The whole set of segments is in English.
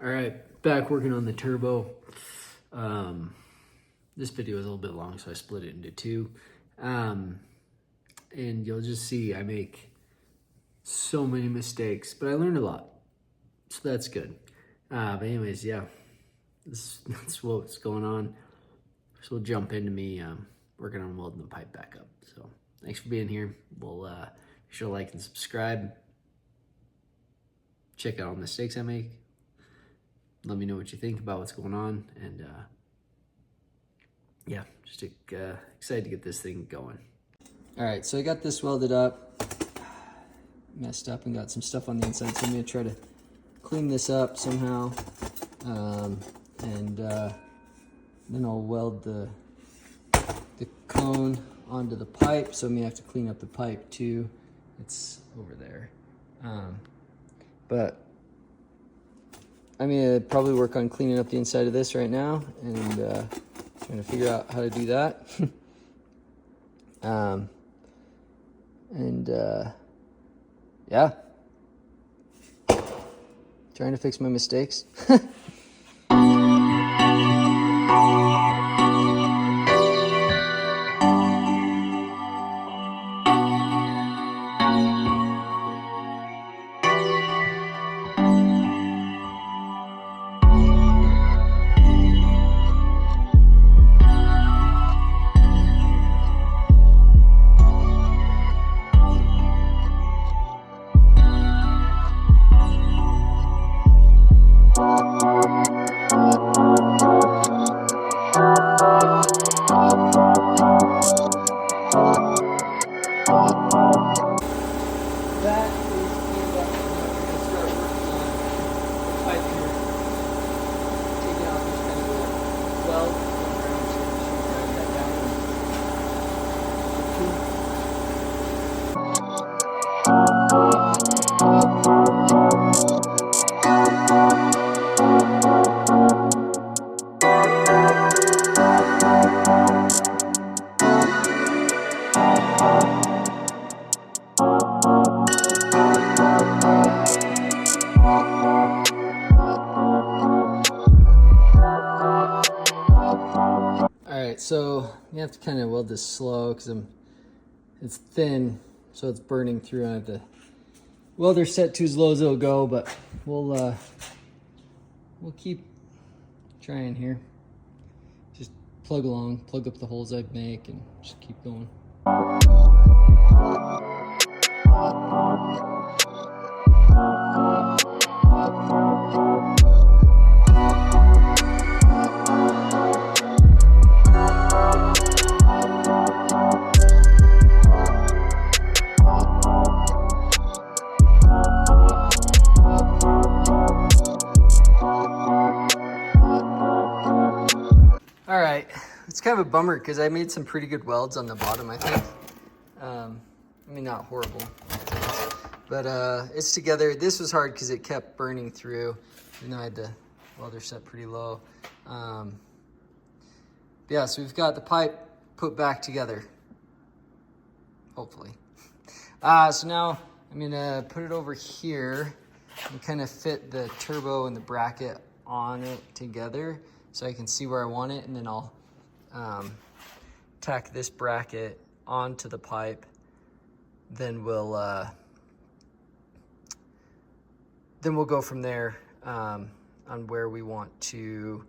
All right, back working on the turbo. This video is a little bit long, so I split it into two. And you'll just see I make so many mistakes, but I learned a lot, so that's good. But anyways, yeah, that's what's going on. So we'll jump into me working on welding the pipe back up. So thanks for being here. We'll be sure to like and subscribe. Check out all the mistakes I make. Let me know what you think about what's going on, and yeah, just excited to get this thing going. All right, so I got this welded up, messed up, and got some stuff on the inside, so I'm gonna try to clean this up somehow, and then I'll weld the cone onto the pipe, so I'm gonna have to clean up the pipe too. It's over there. But I'm gonna probably work on cleaning up the inside of this right now, and trying to figure out how to do that. Yeah, trying to fix my mistakes. So you have to kind of weld this slow because it's thin, so it's burning through. I have the welder set to as low as it'll go, but we'll keep trying here. Just plug along, plug up the holes I make, and just keep going. All right, it's kind of a bummer because I made some pretty good welds on the bottom, I think. I mean, not horrible, but it's together. This was hard because it kept burning through, even though I had the welder set pretty low. Yeah, so we've got the pipe put back together, hopefully. So now I'm gonna put it over here and kind of fit the turbo and the bracket on it together, so I can see where I want it, and then I'll tack this bracket onto the pipe. Then we'll go from there on where we want to,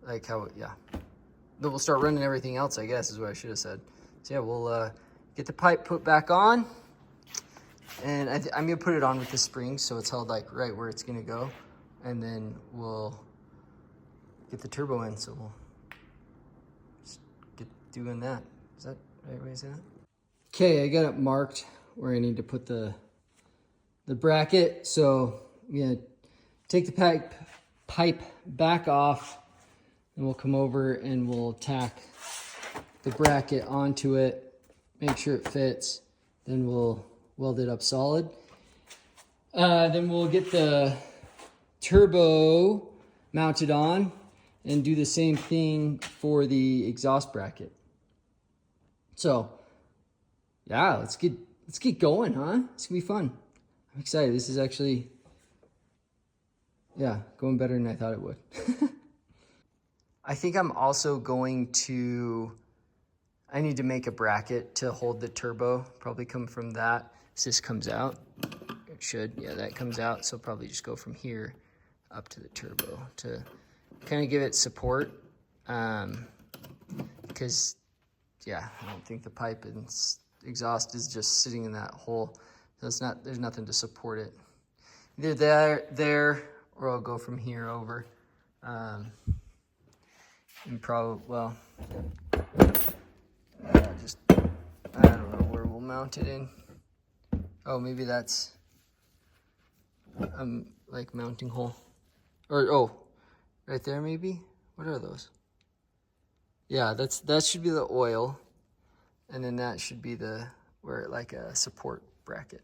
like how, yeah. Then we'll start running everything else, I guess, is what I should have said. So yeah, we'll get the pipe put back on, and I'm gonna put it on with the spring so it's held like right where it's gonna go, and then we'll get the turbo in, so we'll just get doing that. Is that the right way to say that? Okay, I got it marked where I need to put the bracket, so I'm gonna take the pipe back off, and we'll come over and we'll tack the bracket onto it, make sure it fits, then we'll weld it up solid. Then we'll get the turbo mounted on and do the same thing for the exhaust bracket. So yeah, let's get going, huh? It's gonna be fun. I'm excited. This yeah, going better than I thought it would. I think I'm also going to, I need to make a bracket to hold the turbo, probably come from that. So this comes out, it should, yeah, that comes out. So probably just go from here up to the turbo to kind of give it support. Because yeah, I don't think the pipe and exhaust is just sitting in that hole. So it's not, there's nothing to support it. Either there, or I'll go from here over. And probably, well, just, I don't know where we'll mount it in. Oh, maybe that's like mounting hole. Or, oh, right there maybe? What are those? Yeah, that should be the oil. And then that should be the, where like a support bracket.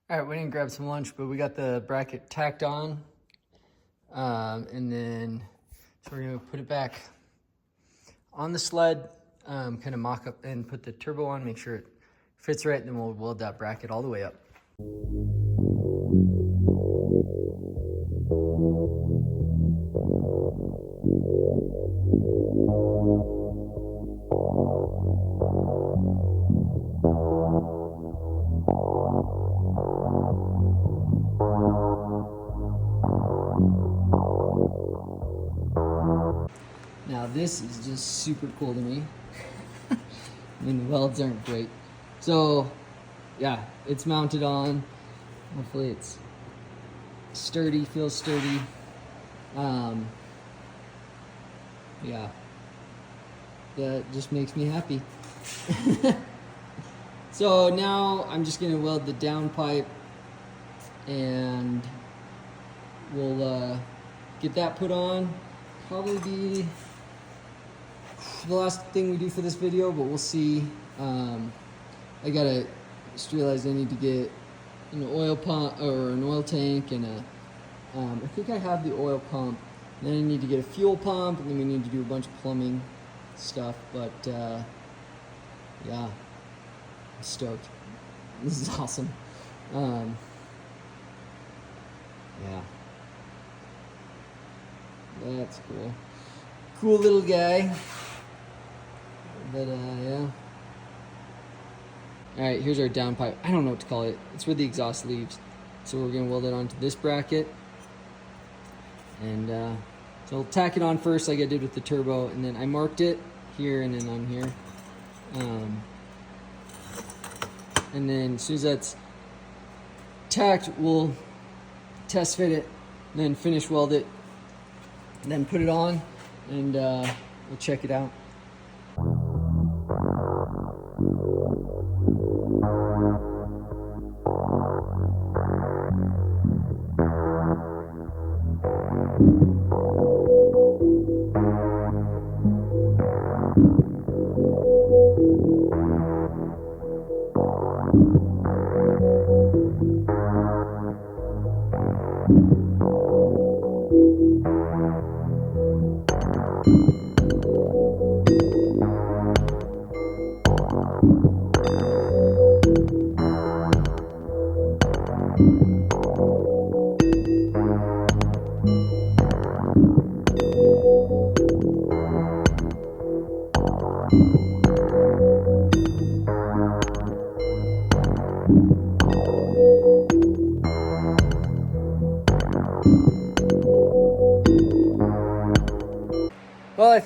All right, we didn't grab some lunch, but we got the bracket tacked on. And then, so we're gonna put it back on the sled, kind of mock up and put the turbo on, make sure it fits right, and then we'll weld that bracket all the way up. Now this is just super cool to me. I mean, the welds aren't great. So yeah, it's mounted on. Hopefully it's sturdy, feels sturdy. Yeah, that just makes me happy. So now I'm just gonna weld the down pipe and we'll get that put on. Probably be the last thing we do for this video, but we'll see. I just realized I need to get an oil pump or an oil tank and I think I have the oil pump. Then I need to get a fuel pump, and then we need to do a bunch of plumbing stuff. But yeah, I'm stoked. This is awesome. Yeah. That's cool. Cool little guy. But yeah. Alright, here's our down pipe. I don't know what to call it. It's where the exhaust leaves. So we're gonna weld it onto this bracket. And so I'll tack it on first like I did with the turbo, and then I marked it here and then on here. And then as soon as that's tacked, we'll test fit it, and then finish weld it, and then put it on, and we'll check it out.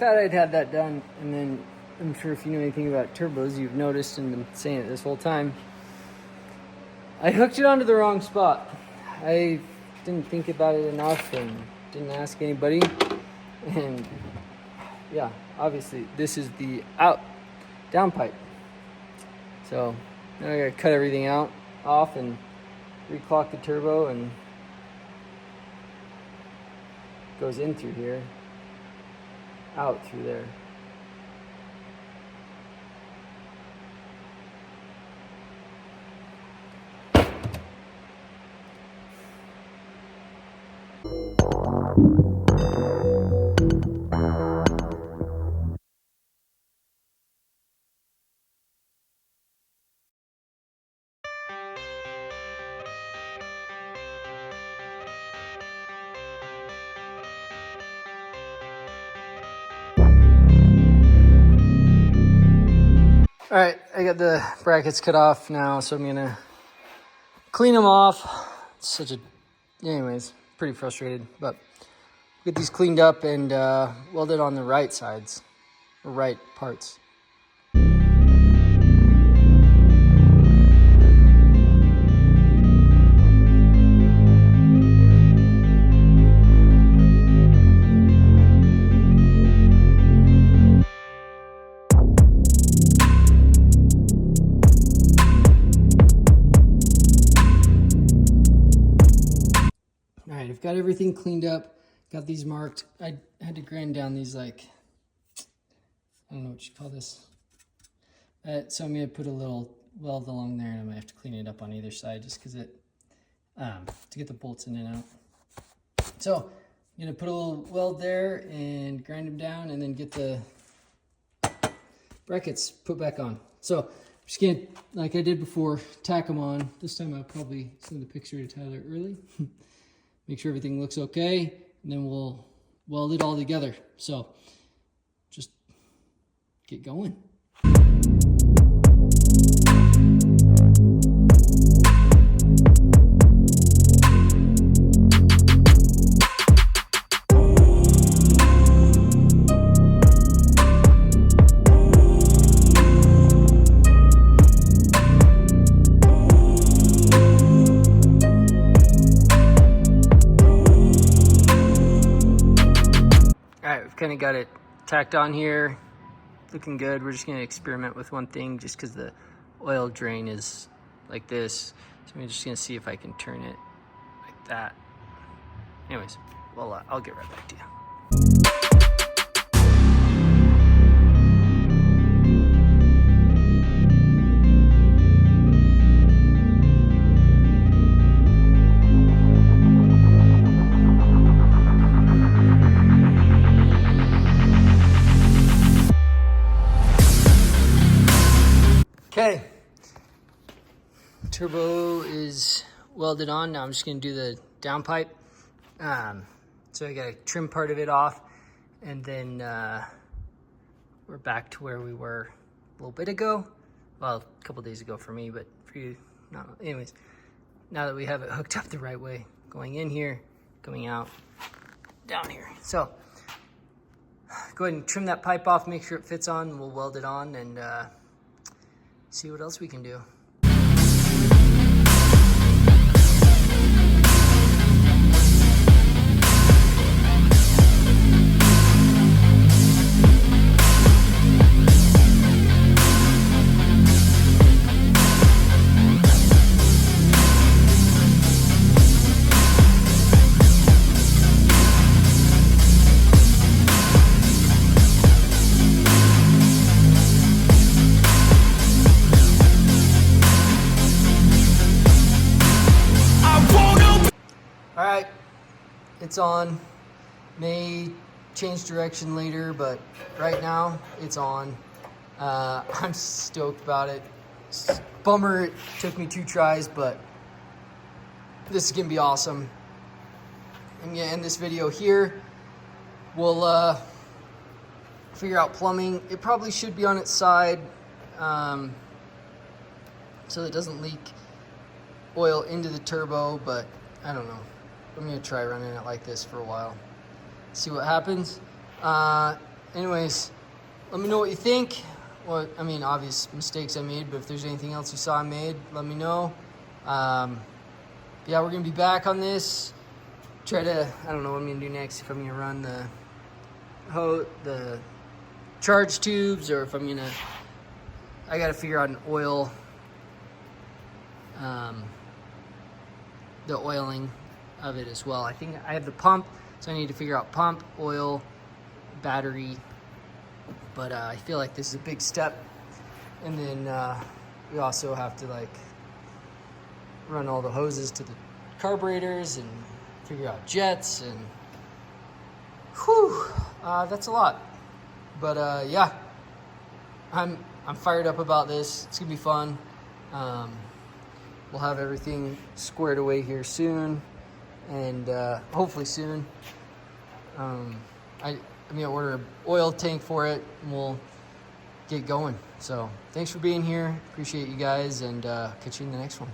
thought I'd had that done, and then I'm sure if you know anything about turbos, you've noticed and been saying it this whole time. I hooked it onto the wrong spot. I didn't think about it enough and didn't ask anybody. And yeah, obviously this is the down pipe. So now I gotta cut everything off and reclock the turbo, and goes in through here, out through there. All right, I got the brackets cut off now, so I'm gonna clean them off. It's anyways, pretty frustrated, but get these cleaned up and welded on the right sides, or right parts. I've got everything cleaned up, got these marked. I had to grind down these, like, I don't know what you call this. So I'm gonna put a little weld along there, and I'm gonna have to clean it up on either side just because to get the bolts in and out. So I'm gonna put a little weld there and grind them down, and then get the brackets put back on. So I'm just gonna, like I did before, tack them on. This time I'll probably send the picture to Tyler early. Make sure everything looks okay, and then we'll weld it all together. So just get going. Kind of got it tacked on here, looking good. We're just going to experiment with one thing just because the oil drain is like this. So I'm just going to see if I can turn it like that. Anyways, well, I'll get right back to you. Okay, turbo is welded on. Now I'm just gonna do the downpipe. So I gotta trim part of it off, and then we're back to where we were a little bit ago. Well, a couple days ago for me, but for you, no. Anyways, now that we have it hooked up the right way, going in here, coming out, down here. So go ahead and trim that pipe off, make sure it fits on, we'll weld it on, and see what else we can do. All right, it's on. May change direction later, but right now it's on. I'm stoked about it. Bummer it took me 2 tries, but this is gonna be awesome. I'm gonna end this video here. We'll figure out plumbing. It probably should be on its side so it doesn't leak oil into the turbo, but I don't know. I'm gonna try running it like this for a while, see what happens. anyways, let me know what you think. Well, I mean, obvious mistakes I made, but if there's anything else you saw I made, let me know. Yeah, we're gonna be back on this. Try to, I don't know what I'm gonna do next, if I'm gonna run the charge tubes, or if I'm gonna, I gotta figure out an oil, the oiling of it as well. I think I have the pump, so I need to figure out pump, oil, battery, but I feel like this is a big step. And then we also have to like run all the hoses to the carburetors and figure out jets, and whew, that's a lot. But yeah, I'm fired up about this. It's gonna be fun. We'll have everything squared away here soon, and hopefully soon. I'm gonna order an oil tank for it, and we'll get going. So thanks for being here. Appreciate you guys, and catch you in the next one.